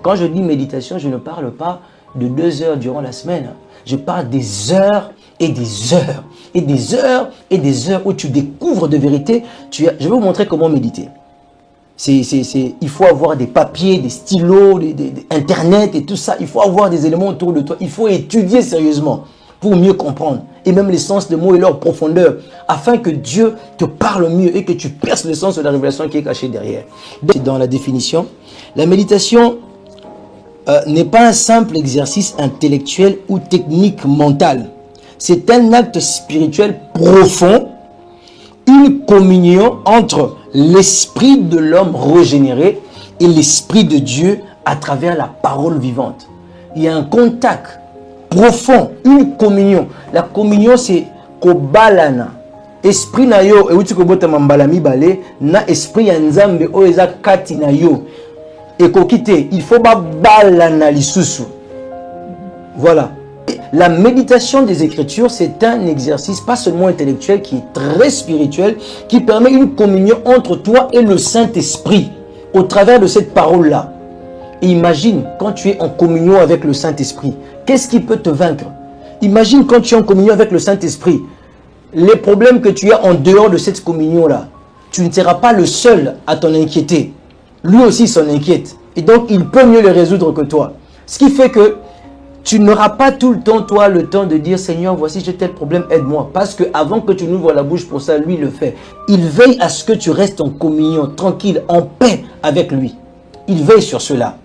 Quand je dis méditation, je ne parle pas de 2 heures durant la semaine. Je parle des heures et des heures et des heures et des heures où tu découvres de vérité. Je vais vous montrer comment méditer. Il faut avoir des papiers, des stylos, Internet et tout ça. Il faut avoir des éléments autour de toi. Il faut étudier sérieusement pour mieux comprendre. Et même les sens des mots et leur profondeur. Afin que Dieu te parle mieux et que tu perces le sens de la révélation qui est cachée derrière. Dans la définition, la méditation n'est pas un simple exercice intellectuel ou technique mentale. C'est un acte spirituel profond, une communion entre l'esprit de l'homme régénéré et l'esprit de Dieu à travers la parole vivante. Il y a un contact profond, une communion. La communion, c'est kobalana. Esprit na yo, et uti kobota mambalami bale, na esprit ya nzambe o eza kati na yo. Et kokite, il faut ba balana lisusu. Voilà. La méditation des Écritures, c'est un exercice pas seulement intellectuel, qui est très spirituel, qui permet une communion entre toi et le Saint-Esprit au travers de cette parole-là. Et imagine quand tu es en communion avec le Saint-Esprit, qu'est-ce qui peut te vaincre? Imagine quand tu es en communion avec le Saint-Esprit, les problèmes que tu as en dehors de cette communion-là, tu ne seras pas le seul à t'en inquiéter. Lui aussi s'en inquiète. Et donc, il peut mieux les résoudre que toi. Ce qui fait que tu n'auras pas tout le temps, toi, le temps de dire « Seigneur, voici j'ai tel problème, aide-moi ». Parce que avant que tu n'ouvres la bouche pour ça, lui le fait. Il veille à ce que tu restes en communion, tranquille, en paix avec lui. Il veille sur cela.